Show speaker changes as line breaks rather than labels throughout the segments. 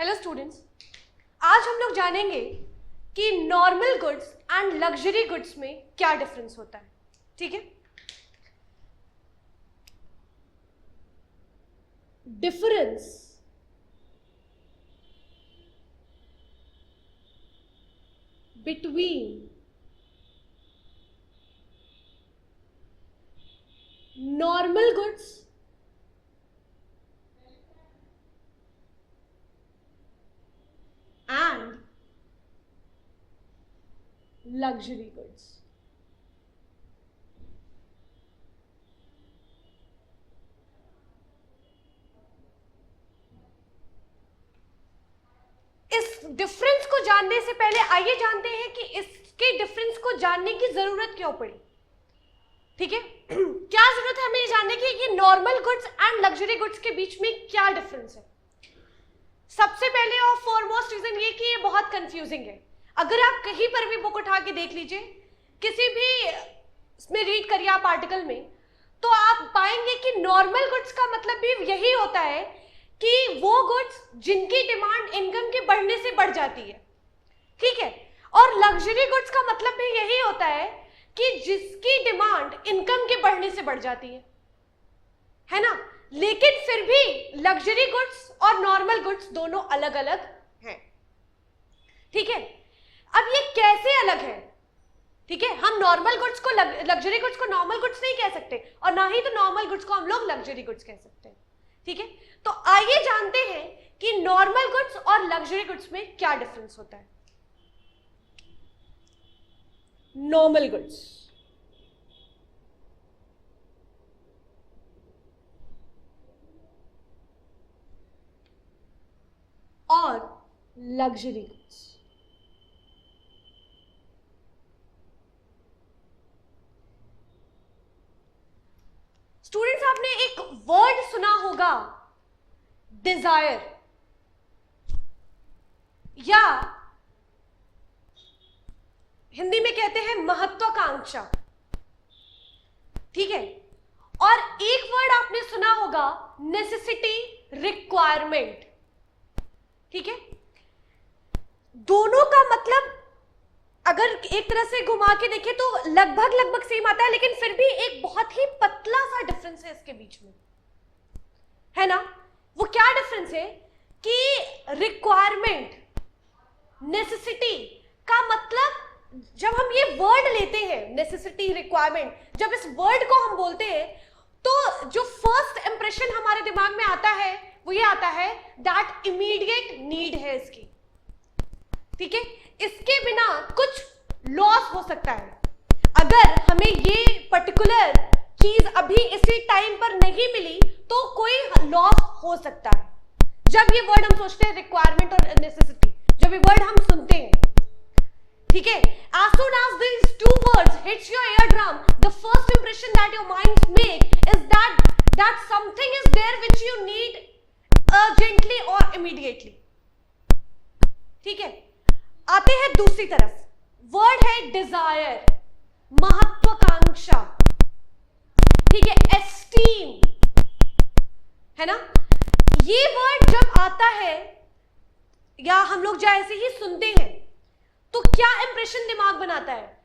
Hello students, आज हम लोग जानेंगे कि normal goods and luxury goods में क्या डिफरेंस होता है। ठीक है, difference between normal goods and luxury goods. इस डिफरेंस को जानने से पहले आइए जानते हैं कि इसके डिफरेंस को जानने की जरूरत क्यों पड़ी। ठीक है, क्या जरूरत है हमें ये जानने की कि normal goods and luxury goods के बीच में क्या डिफरेंस है। सबसे पहले और फॉरमोस्ट रीजन ये कि ये बहुत कंफ्यूजिंग है। अगर आप कहीं पर भी बुक उठा के देख लीजिए, किसी भी इसमें रीड करिए आप आर्टिकल में, तो आप पाएंगे कि नॉर्मल गुड्स का मतलब भी यही होता है कि वो गुड्स जिनकी डिमांड इनकम के बढ़ने से बढ़ जाती है। ठीक है, और लग्जरी गुड्स का मतलब भी यही होता है कि जिसकी डिमांड इनकम के बढ़ने से बढ़ जाती है ना। लेकिन फिर भी लग्जरी गुड्स और नॉर्मल गुड्स दोनों अलग अलग हैं। ठीक है, अब ये कैसे अलग है? ठीक है, हम नॉर्मल गुड्स को लग्जरी गुड्स को नॉर्मल गुड्स नहीं कह सकते और ना ही तो नॉर्मल गुड्स को हम लोग लग्जरी गुड्स कह सकते हैं। ठीक है, तो आइए जानते हैं कि नॉर्मल गुड्स और लग्जरी गुड्स में क्या डिफरेंस होता है। नॉर्मल गुड्स, और लग्जरी गुड्स। स्टूडेंट्स, आपने एक वर्ड सुना होगा डिजायर, या हिंदी में कहते हैं महत्वाकांक्षा। ठीक है, और एक वर्ड आपने सुना होगा नेसेसिटी, रिक्वायरमेंट। ठीक है, दोनों का मतलब अगर एक तरह से घुमा के देखें तो लगभग सेम आता है, लेकिन फिर भी एक बहुत ही पतला सा डिफरेंस है इसके बीच में, है ना। वो क्या डिफरेंस है कि रिक्वायरमेंट, नेसेसिटी का मतलब जब हम ये वर्ड लेते हैं नेसेसिटी, रिक्वायरमेंट, जब इस वर्ड को हम बोलते हैं तो जो फर्स्ट इंप्रेशन हमारे दिमाग में आता है वो ये आता है दैट इमीडिएट नीड है इसकी। ठीक है, इसके बिना कुछ लॉस हो सकता है। अगर हमें ये पर्टिकुलर चीज अभी इसी टाइम पर नहीं मिली तो कोई लॉस हो सकता है। जब ये वर्ड हम सोचते हैं रिक्वायरमेंट और नेसेसिटी, जब ये वर्ड हम सुनते हैं, ठीक है, as soon as these two words hits your eardrum, the first impression that your minds make is that something is there which you need urgently or immediately। ठीक है, आते हैं दूसरी तरफ, वर्ड है डिजायर, महत्वाकांक्षा। ठीक है, एस्टीम, है ना। ये वर्ड जब आता है या हम लोग जैसे ही सुनते हैं तो क्या इंप्रेशन दिमाग बनाता है?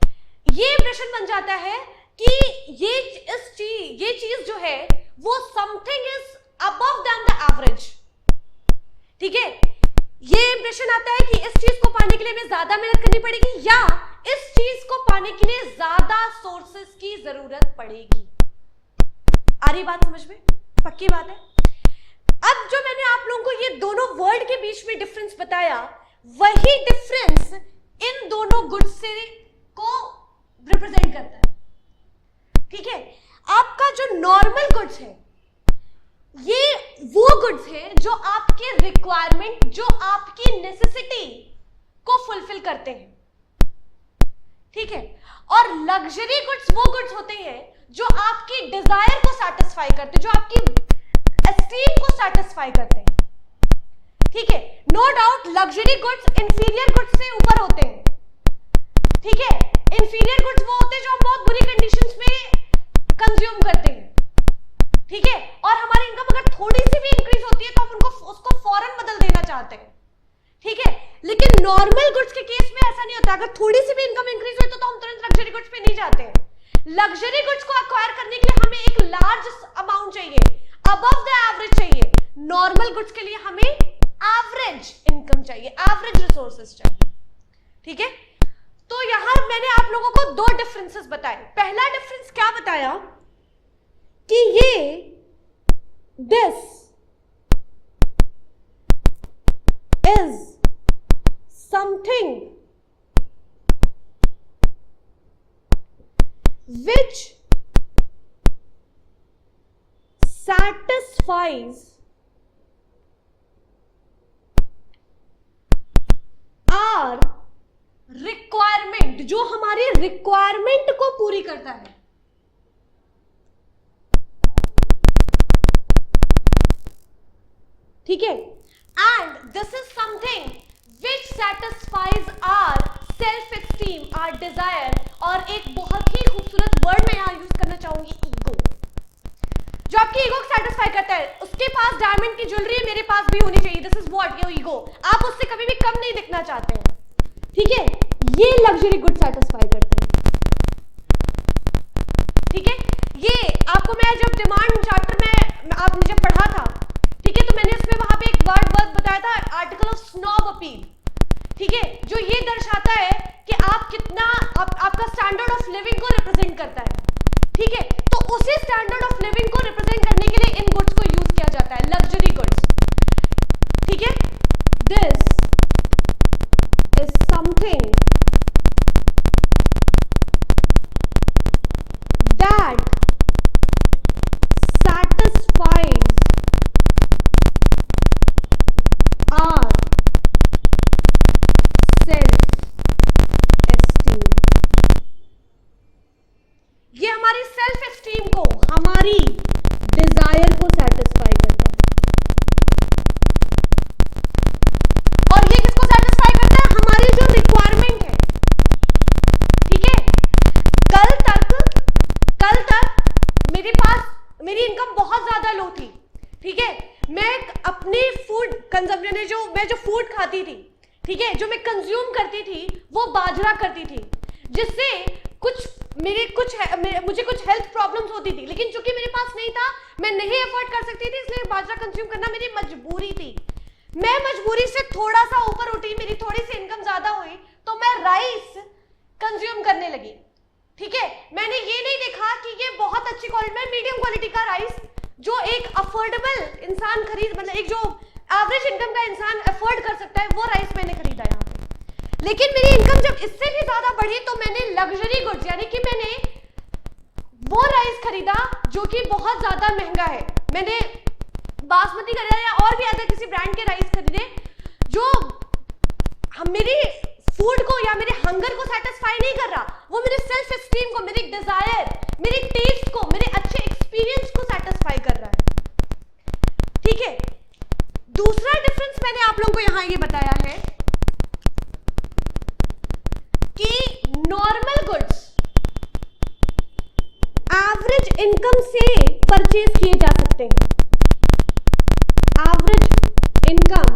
ये इंप्रेशन बन जाता है कि ये चीज जो है वो something is above than the average. ठीक है, ये इंप्रेशन आता है कि इस चीज को पाने के लिए हमें ज्यादा मेहनत करनी पड़ेगी या इस चीज को पाने के लिए ज्यादा सोर्सेस की जरूरत पड़ेगी। आ रही बात समझ में? पक्की बात है। अब जो मैंने आप लोगों को ये दोनों वर्ड के बीच में डिफरेंस बताया, वही डिफरेंस इन दोनों गुड्स से को रिप्रेजेंट करता है। ठीक है, आपका जो नॉर्मल गुड्स है ये वो गुड्स है जो आपके रिक्वायरमेंट, जो आपकी नेसेसिटी को फुलफिल करते हैं। ठीक है, और लग्जरी गुड्स वो गुड्स होते हैं जो आपकी डिजायर को सेटिस्फाई करते हैं, जो आपकी एस्टीम को सेटिस्फाई करते हैं। ठीक है, no doubt luxury goods inferior goods से ऊपर होते हैं। ठीक है, इंफीरियर गुड्स वो होते हैं जो हम बहुत बुरी कंडीशंस में कंज्यूम करते हैं। ठीक है, और हमारी इनकम अगर थोड़ी सी भी इंक्रीज होती है तो हम उसको फौरन बदल देना चाहते हैं। थोड़ी सी भी इनकम इंक्रीज हुई तो हम तुरंत लग्जरी गुड्स पे नहीं जाते हैं। लग्जरी गुड्स को एक्वायर करने के लिए हमें एक लार्ज अमाउंट चाहिए, अबव द एवरेज चाहिए। नॉर्मल गुड्स के लिए हमें एवरेज इनकम चाहिए, एवरेज रिसोर्सेज चाहिए। ठीक है, तो यहां मैंने आप लोगों को दो डिफरेंसेस बताए। पहला डिफरेंस क्या बताया कि ये this is something which satisfies our requirement, जो हमारी रिक्वायरमेंट को पूरी करता है। ठीक है, and this is something which satisfies our self esteem, our desire, और एक बहुत ही खूबसूरत वर्ड मैं यहां यूज करना चाहूंगी, ईगो। जो आपकी ईगो को सेटिस्फाई करता है। उसके पास डायमंड की ज्वेलरी है, मेरे पास भी होनी चाहिए, this is what your ego. आप उससे कभी भी कम नहीं दिखना चाहते हैं। ठीक है, ये लग्जरी गुड सेटिस्फाई करते हैं। ठीक है, ये आपको मैं जब डिमांड चार्टर में आपने जब पढ़ा था, ठीक है, तो मैंने उसमें वहां पे एक वर्ड बताया था, आर्टिकल ऑफ स्नॉब अपील। ठीक है, जो ये दर्शाता है कि आप कितना आपका स्टैंडर्ड ऑफ लिविंग को रिप्रेजेंट करता है। ठीक है, तो उसी स्टैंडर्ड ऑफ लिविंग को रिप्रेजेंट करने के लिए इन गुड्स को यूज किया जाता है, लग्जरी गुड्स। ठीक है, this is something that satisfies our ये हमारी सेल्फ एस्टीम को, हमारी डिजायर को सेटिस्फाई करता है। और ये किसको सेटिस्फाई करता है? हमारी जो रिक्वायरमेंट है। ठीक है, कल तक मेरी इनकम बहुत ज्यादा लो थी। ठीक है, मैं अपनी फूड कंजम्पशन मैं जो फूड खाती थी, ठीक है, जो मैं कंज्यूम करती थी वो बाजरा करती थी, जिससे मुझे कुछ हेल्थ प्रॉब्लम्स होती थी। लेकिन चूंकि मेरे पास नहीं था, मैं नहीं अफोर्ड कर सकती थी, इसलिए बाजरा कंज्यूम करना मेरी मजबूरी थी। मैं मजबूरी से थोड़ा सा ऊपर उठी, मेरी थोड़ी सी इनकम ज्यादा हुई, तो मैं राइस कंज्यूम करने लगी। ठीक है, मैंने ये नहीं देखा कि ये बहुत अच्छी क्वालिटी में, मीडियम क्वालिटी का राइस जो एक अफोर्डेबल इंसान मतलब एक जो एवरेज इनकम का इंसान अफोर्ड कर सकता है, वो राइस मैंने खरीदा यहाँ पे। लेकिन मेरी इनकम जब इससे भी ज्यादा बढ़ी तो मैंने लग्जरी गुड्स, यानी कि मैंने वो राइस खरीदा जो कि बहुत ज्यादा महंगा है। मैंने बासमती खरीदा या और भी अदर किसी ब्रांड के राइस खरीदे, जो मेरी फूड को या मेरे हंगर को सेटिस्फाई नहीं कर रहा, वो मेरे सेल्फ एस्टीम को, मेरी डिजायर, मेरी टेस्ट को, मेरे अच्छे एक्सपीरियंस को सेटिस्फाई कर रहा है। ठीक है, दूसरा डिफरेंस मैंने आप लोगों को यहां ये बताया है कि नॉर्मल गुड्स एवरेज इनकम से परचेज किए जा सकते हैं। Average income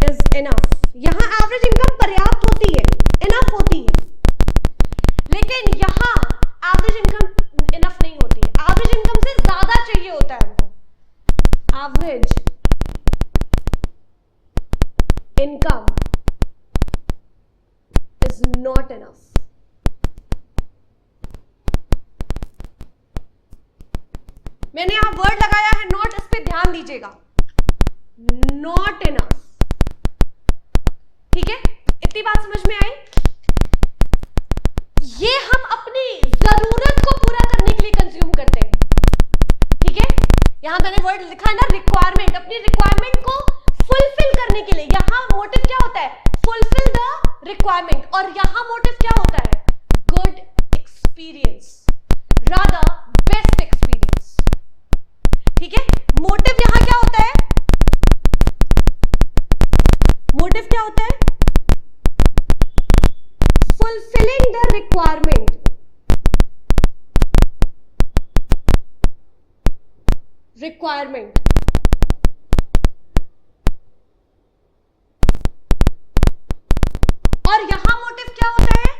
is enough. यहां एवरेज इनकम पर्याप्त होती है, इनफ होती है, लेकिन यहां एवरेज इनकम इनफ नहीं होती है। एवरेज इनकम से ज्यादा चाहिए होता है हमको। Average income is not enough. मैंने यहां वर्ड लगाया है नॉट, इस पे ध्यान दीजिएगा, नॉट इनफ। ठीक है, इतनी बात समझ में आई? ये हम अपनी जरूरत को पूरा करने के लिए कंज्यूम करते हैं। ठीक है, यहां मैंने वर्ड लिखा है ना, रिक्वायरमेंट, अपनी रिक्वायरमेंट को फुलफिल करने के लिए। यहां मोटिव क्या होता है? Fulfil the requirement. और यहां मोटिव क्या होता है? Good experience, rather best experience. ठीक है, मोटिव यहां क्या होता है? मोटिव क्या होता है? Fulfilling the requirement. रिक्वायरमेंट और और यहां मोटिव क्या होता है?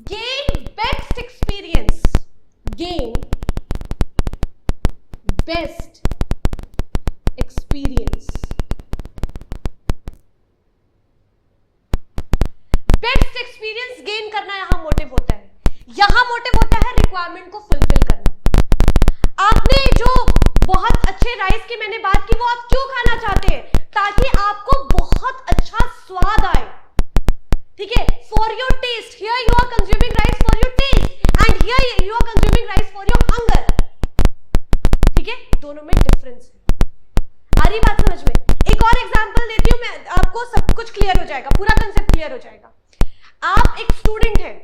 Gain best experience, gain best experience. Best experience gain करना यहां मोटिव होता है। यहां मोटिव होता है रिक्वायरमेंट को फुलफिल करना। आपने जो बहुत अच्छे राइस की मैंने बात की, वो आप क्यों खाना चाहते हैं? ताकि आपको बहुत अच्छा स्वाद आए, ठीक है, for your taste. Here you are consuming rice for your taste and here you are consuming rice for your hunger, ठीक है, दोनों में डिफरेंस है। आ रही बात समझ में? एक और एग्जांपल देती हूं मैं, आपको सब कुछ क्लियर हो जाएगा, पूरा कंसेप्ट क्लियर हो जाएगा। आप एक स्टूडेंट हैं,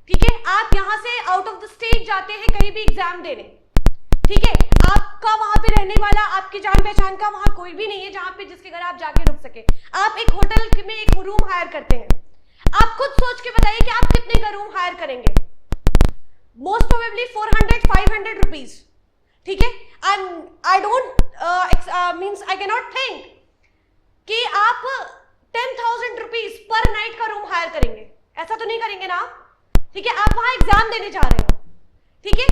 ठीक है, आप यहां से आउट ऑफ द स्टेट जाते हैं कहीं भी एग्जाम देने, ठीक है, आपका वहां पे रहने वाला, आपकी जान पहचान का वहां कोई भी नहीं है जहां पे जिसके घर आप जाके रुक सके। आप एक होटल में एक रूम हायर करते हैं। आप खुद सोच के बताइए कि आप कितने का रूम हायर करेंगे? मोस्ट प्रोबेबली 400-500 रुपीज, ठीक है। I don't means I can not think कि आप 10,000 रुपीज पर नाइट का रूम हायर करेंगे, ऐसा तो नहीं करेंगे ना, ठीक है। आप वहां एग्जाम देने जा रहे हो, ठीक है,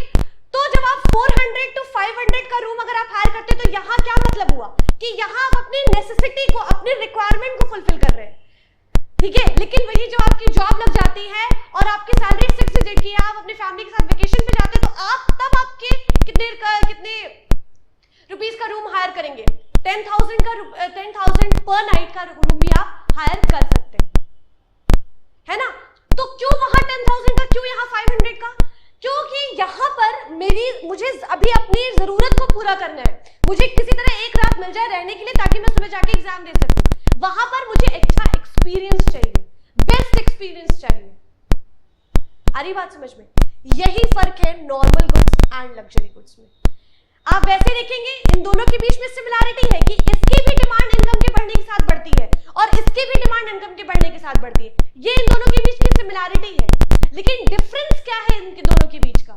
तो जब आप 400 to 500 का रूम अगर आप हायर करते हैं तो यहां क्या मतलब हुआ कि यहां आप अपनी नेसेसिटी को, अपनी रिक्वायरमेंट को फुलफिल कर रहे हैं, ठीक है। लेकिन वही जो आपकी जॉब लग जाती है और आपकी सैलरी 6 डिजिट की है, आप अपनी फैमिली के साथ वेकेशन पे जाते हैं, तो आप तब आपके कितने रुपीस का रूम हायर करेंगे? 10,000 पर नाइट का रूम भी आप हायर कर सकते हैं, है ना। तो क्यों वहां 10,000 का, क्यों यहां 500 का? क्योंकि यहां पर मुझे अभी अपनी जरूरत को पूरा करना है। मुझे किसी तरह एक रात मिल जाए रहने के लिए ताकि मैं सुबह जाके एग्जाम दे सकूं। वहां पर मुझे अच्छा एक्सपीरियंस चाहिए, बेस्ट एक्सपीरियंस चाहिए। आ रही बात समझ में? यही फर्क है normal goods and luxury goods में। आप वैसे देखेंगे इन दोनों के बीच में सिमिलैरिटी है कि इसकी भी डिमांड इनकम के बढ़ने के साथ बढ़ती है और इसकी भी डिमांड इनकम के बढ़ने के साथ बढ़ती है। ये इन दोनों के बीच की सिमिलैरिटी है, लेकिन डिफरेंस क्या है इनके दोनों के बीच का?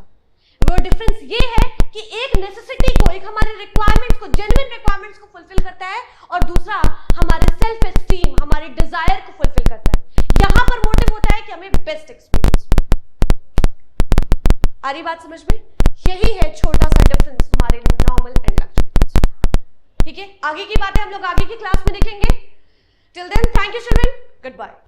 वो डिफरेंस ये है कि एक नेसेसिटी को, एक हमारे रिक्वायरमेंट्स को, जेन्युइन रिक्वायरमेंट्स को फुलफिल करता है और दूसरा हमारे सेल्फ एस्टीम, हमारे डिजायर को फुलफिल करता है। यहां पर मोटिव होता है कि हमें बेस्ट एक्सपीरियंस। आ रही बात समझ में? यही है छोटा सा डिफरेंस हमारे नॉर्मल एंड लग्जरी, ठीक है। आगे की बातें हम लोग आगे की क्लास में देखेंगे। Till then thank you children, good bye.